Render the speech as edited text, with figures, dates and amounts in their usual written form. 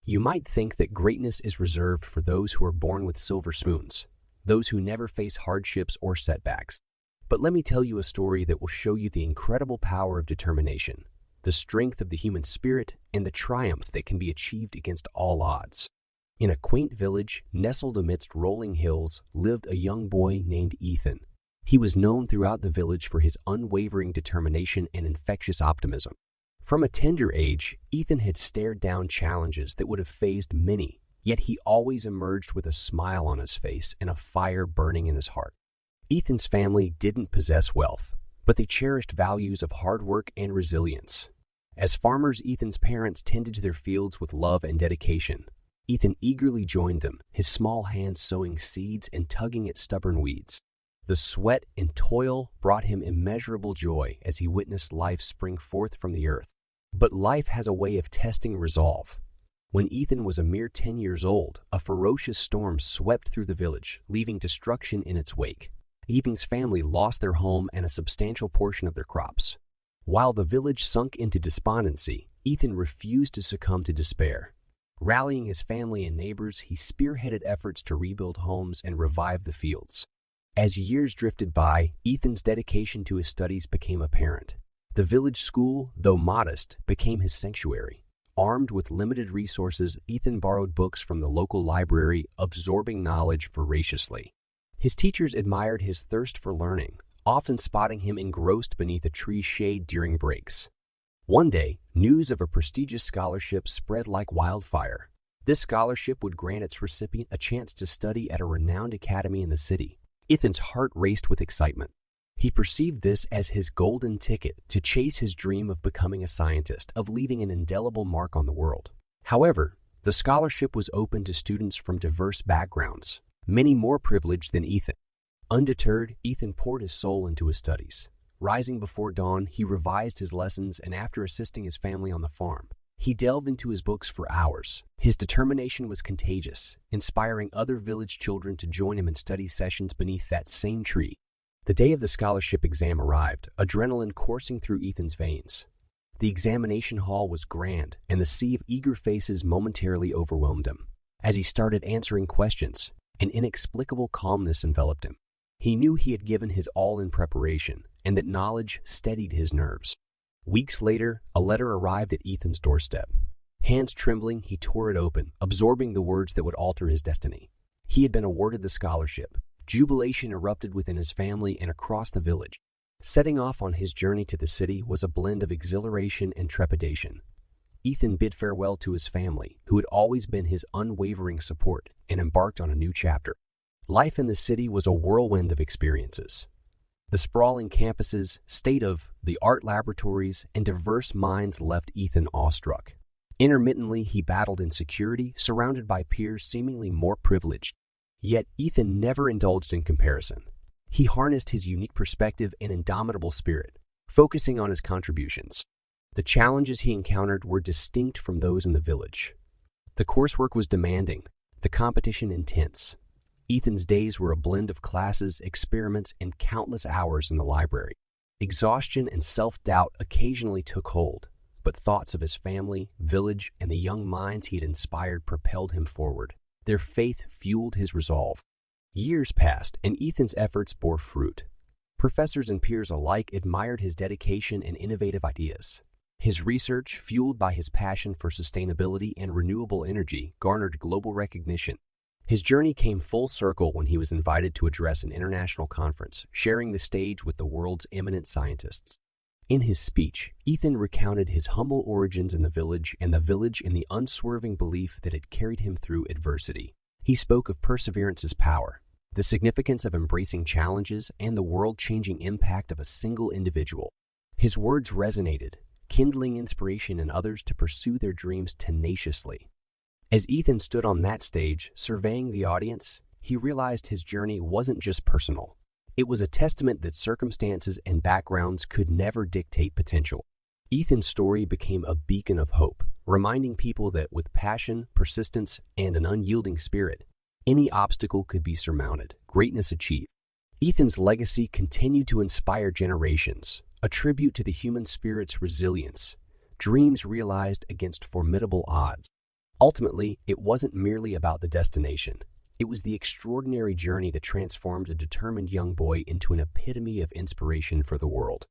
You might think that greatness is reserved for those who are born with silver spoons, those who never face hardships or setbacks. But let me tell you a story that will show you the incredible power of determination, the strength of the human spirit, and the triumph that can be achieved against all odds. In a quaint village nestled amidst rolling hills lived a young boy named Ethan. He was known throughout the village for his unwavering determination and infectious optimism. From a tender age, Ethan had stared down challenges that would have fazed many, yet he always emerged with a smile on his face and a fire burning in his heart. Ethan's family didn't possess wealth, but they cherished values of hard work and resilience. As farmers, Ethan's parents tended to their fields with love and dedication. Ethan eagerly joined them, his small hands sowing seeds and tugging at stubborn weeds. The sweat and toil brought him immeasurable joy as he witnessed life spring forth from the earth. But life has a way of testing resolve. When Ethan was a mere 10 years old, a ferocious storm swept through the village, leaving destruction in its wake. Ethan's family lost their home and a substantial portion of their crops. While the village sunk into despondency, Ethan refused to succumb to despair. Rallying his family and neighbors, he spearheaded efforts to rebuild homes and revive the fields. As years drifted by, Ethan's dedication to his studies became apparent. The village school, though modest, became his sanctuary. Armed with limited resources, Ethan borrowed books from the local library, absorbing knowledge voraciously. His teachers admired his thirst for learning, often spotting him engrossed beneath a tree's shade during breaks. One day, news of a prestigious scholarship spread like wildfire. This scholarship would grant its recipient a chance to study at a renowned academy in the city. Ethan's heart raced with excitement. He perceived this as his golden ticket to chase his dream of becoming a scientist, of leaving an indelible mark on the world. However, the scholarship was open to students from diverse backgrounds, many more privileged than Ethan. Undeterred, Ethan poured his soul into his studies. Rising before dawn, he revised his lessons, and after assisting his family on the farm, he delved into his books for hours. His determination was contagious, inspiring other village children to join him in study sessions beneath that same tree. The day of the scholarship exam arrived, adrenaline coursing through Ethan's veins. The examination hall was grand, and the sea of eager faces momentarily overwhelmed him. As he started answering questions, an inexplicable calmness enveloped him. He knew he had given his all in preparation, and that knowledge steadied his nerves. Weeks later, a letter arrived at Ethan's doorstep. Hands trembling, he tore it open, absorbing the words that would alter his destiny. He had been awarded the scholarship. Jubilation erupted within his family and across the village. Setting off on his journey to the city was a blend of exhilaration and trepidation. Ethan bid farewell to his family, who had always been his unwavering support, and embarked on a new chapter. Life in the city was a whirlwind of experiences. The sprawling campuses, state-of-the-art laboratories, and diverse minds left Ethan awestruck. Intermittently, he battled insecurity, surrounded by peers seemingly more privileged. Yet Ethan never indulged in comparison. He harnessed his unique perspective and indomitable spirit, focusing on his contributions. The challenges he encountered were distinct from those in the village. The coursework was demanding, the competition intense. Ethan's days were a blend of classes, experiments, and countless hours in the library. Exhaustion and self-doubt occasionally took hold, but thoughts of his family, village, and the young minds he had inspired propelled him forward. Their faith fueled his resolve. Years passed, and Ethan's efforts bore fruit. Professors and peers alike admired his dedication and innovative ideas. His research, fueled by his passion for sustainability and renewable energy, garnered global recognition. His journey came full circle when he was invited to address an international conference, sharing the stage with the world's eminent scientists. In his speech, Ethan recounted his humble origins in the village and the village in the unswerving belief that had carried him through adversity. He spoke of perseverance's power, the significance of embracing challenges, and the world-changing impact of a single individual. His words resonated, kindling inspiration in others to pursue their dreams tenaciously. As Ethan stood on that stage, surveying the audience, he realized his journey wasn't just personal. It was a testament that circumstances and backgrounds could never dictate potential. Ethan's story became a beacon of hope, reminding people that with passion, persistence, and an unyielding spirit, any obstacle could be surmounted, greatness achieved. Ethan's legacy continued to inspire generations, a tribute to the human spirit's resilience, dreams realized against formidable odds. Ultimately, it wasn't merely about the destination. It was the extraordinary journey that transformed a determined young boy into an epitome of inspiration for the world.